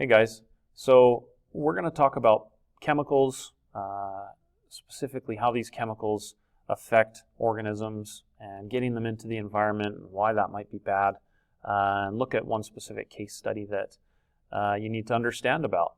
Hey guys, so we're going to talk about chemicals, specifically how these chemicals affect organisms and getting them into the environment and why that might be bad, and look at one specific case study that you need to understand about.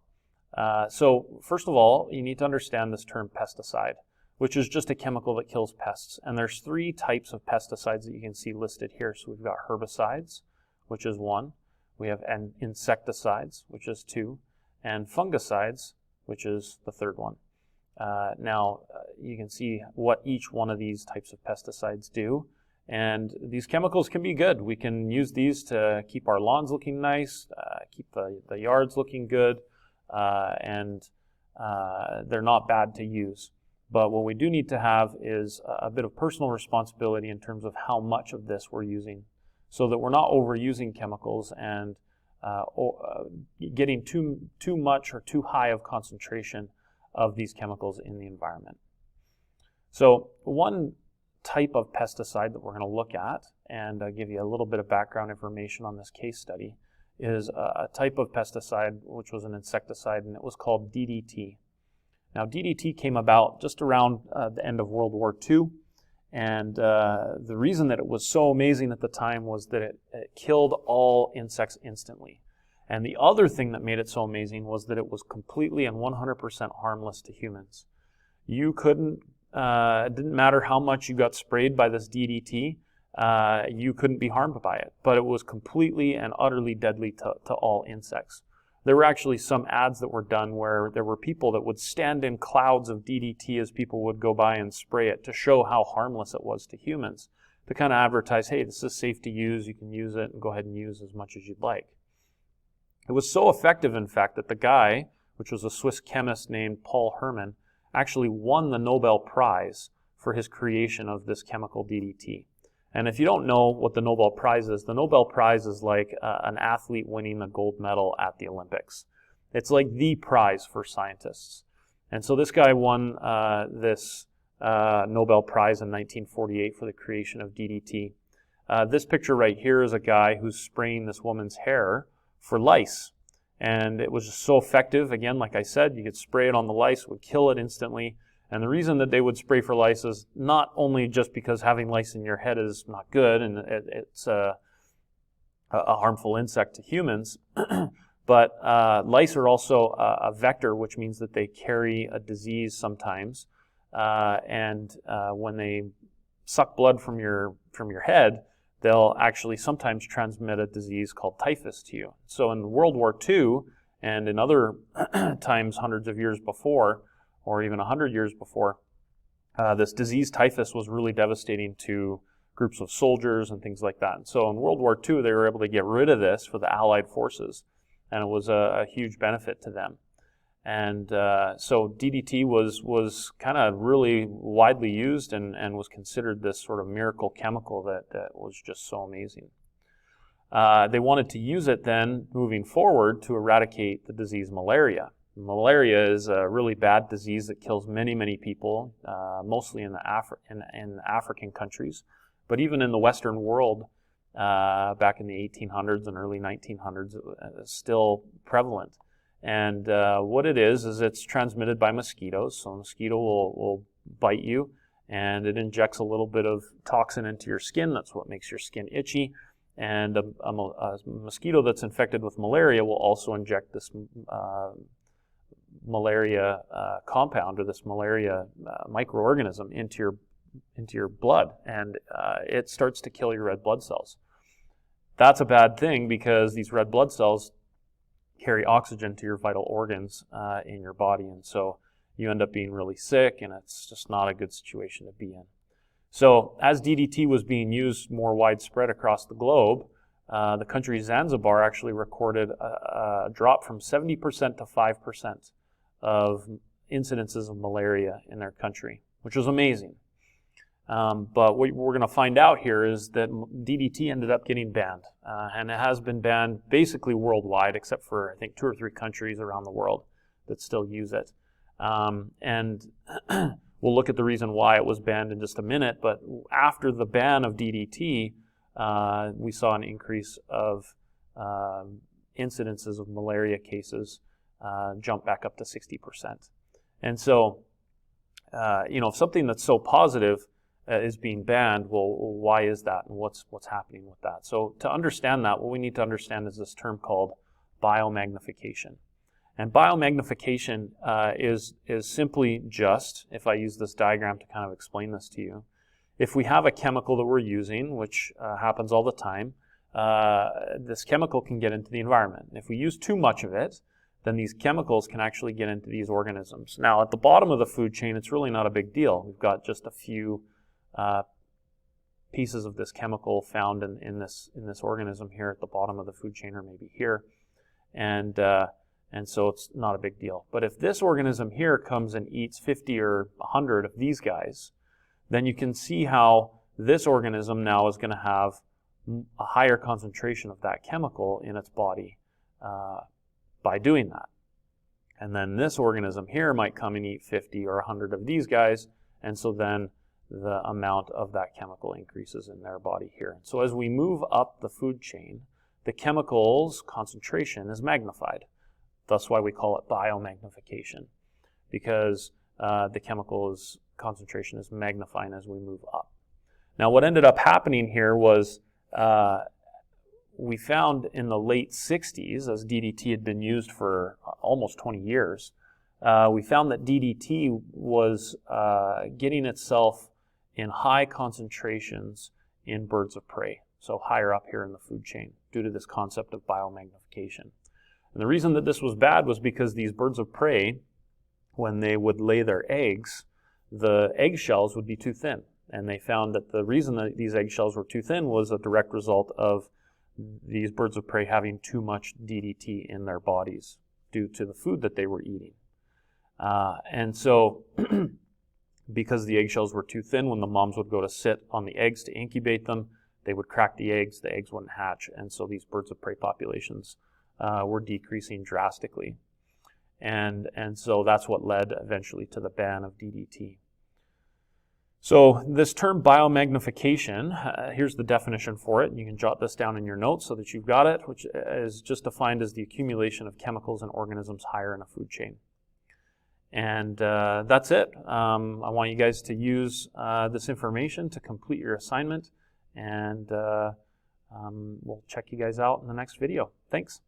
So first of all, you need to understand this term pesticide, which is just a chemical that kills pests. And there's three types of pesticides that you can see listed here. So we've got herbicides, which is one. We have insecticides, which is two, and fungicides, which is the third one. Now, you can see what each one of these types of pesticides do. And these chemicals can be good. We can use these to keep our lawns looking nice, keep the yards looking good, and they're not bad to use. But what we do need to have is a bit of personal responsibility in terms of how much of this we're using, so that we're not overusing chemicals and getting too much or too high of concentration of these chemicals in the environment. So one type of pesticide that we're going to look at, and give you a little bit of background information on this case study, is a type of pesticide which was an insecticide, and it was called DDT. Now DDT came about just around the end of World War II. And the reason that it was so amazing at the time was that it killed all insects instantly. And the other thing that made it so amazing was that it was completely and 100% harmless to humans. You couldn't, it didn't matter how much you got sprayed by this DDT, you couldn't be harmed by it. But it was completely and utterly deadly to all insects. There were actually some ads that were done where there were people that would stand in clouds of DDT as people would go by and spray it to show how harmless it was to humans, to kind of advertise, hey, this is safe to use, you can use it, and go ahead and use as much as you'd like. It was so effective, in fact, that the guy, which was a Swiss chemist named Paul Hermann, actually won the Nobel Prize for his creation of this chemical DDT. And if you don't know what the Nobel Prize is, the Nobel Prize is like an athlete winning a gold medal at the Olympics. It's like the prize for scientists. And so this guy won this Nobel Prize in 1948 for the creation of DDT. This picture right here is a guy who's spraying this woman's hair for lice. And it was just so effective. Again, like I said, you could spray it on the lice, it would kill it instantly. And the reason that they would spray for lice is not only just because having lice in your head is not good and it's a harmful insect to humans, but lice are also a vector, which means that they carry a disease sometimes. And when they suck blood from your head, they'll actually sometimes transmit a disease called typhus to you. So in World War II and in other times hundreds of years before, or even 100 years before, this disease typhus was really devastating to groups of soldiers and things like that. And so in World War II, they were able to get rid of this for the Allied forces, and it was a huge benefit to them. And so DDT was kind of really widely used and was considered this sort of miracle chemical that was just so amazing. They wanted to use it then, moving forward, to eradicate the disease malaria. Malaria is a really bad disease that kills many, many people, mostly in the African countries, but even in the Western world, back in the 1800s and early 1900s, it was still prevalent. And what it is it's transmitted by mosquitoes. So a mosquito will bite you, and it injects a little bit of toxin into your skin. That's what makes your skin itchy. And a mosquito that's infected with malaria will also inject this malaria compound, or this malaria microorganism into your blood, and it starts to kill your red blood cells. That's a bad thing because these red blood cells carry oxygen to your vital organs in your body, and so you end up being really sick, and it's just not a good situation to be in. So as DDT was being used more widespread across the globe, the country Zanzibar actually recorded a drop from 70% to 5% of incidences of malaria in their country, which was amazing. But what we're going to find out here is that DDT ended up getting banned, and it has been banned basically worldwide, except for I think 2 or 3 countries around the world that still use it. And we'll look at the reason why it was banned in just a minute. But after the ban of DDT, we saw an increase of incidences of malaria cases jump back up to 60%. And so, if something that's so positive is being banned, well, why is that, and what's happening with that? So to understand that, what we need to understand is this term called biomagnification. And biomagnification is simply just, if I use this diagram to kind of explain this to you, if we have a chemical that we're using, which happens all the time, this chemical can get into the environment. If we use too much of it, then these chemicals can actually get into these organisms. Now, at the bottom of the food chain, it's really not a big deal. We've got just a few pieces of this chemical found in this organism here at the bottom of the food chain, or maybe here, and so it's not a big deal. But if this organism here comes and eats 50 or 100 of these guys, then you can see how this organism now is going to have a higher concentration of that chemical in its body by doing that. And then this organism here might come and eat 50 or 100 of these guys, and so then the amount of that chemical increases in their body here. So as we move up the food chain, the chemical's concentration is magnified. That's why we call it biomagnification, because the chemical's concentration is magnifying as we move up. Now, what ended up happening here was we found in the late 60s, as DDT had been used for almost 20 years, we found that DDT was getting itself in high concentrations in birds of prey, so higher up here in the food chain, due to this concept of biomagnification. And the reason that this was bad was because these birds of prey, when they would lay their eggs, the eggshells would be too thin. And they found that the reason that these eggshells were too thin was a direct result of these birds of prey having too much DDT in their bodies due to the food that they were eating. And so, because the eggshells were too thin, when the moms would go to sit on the eggs to incubate them, they would crack the eggs wouldn't hatch, and so these birds of prey populations were decreasing drastically. And so that's what led eventually to the ban of DDT. So this term biomagnification, here's the definition for it. You can jot this down in your notes so that you've got it, which is just defined as the accumulation of chemicals in organisms higher in a food chain. And that's it. I want you guys to use this information to complete your assignment, and we'll check you guys out in the next video. Thanks.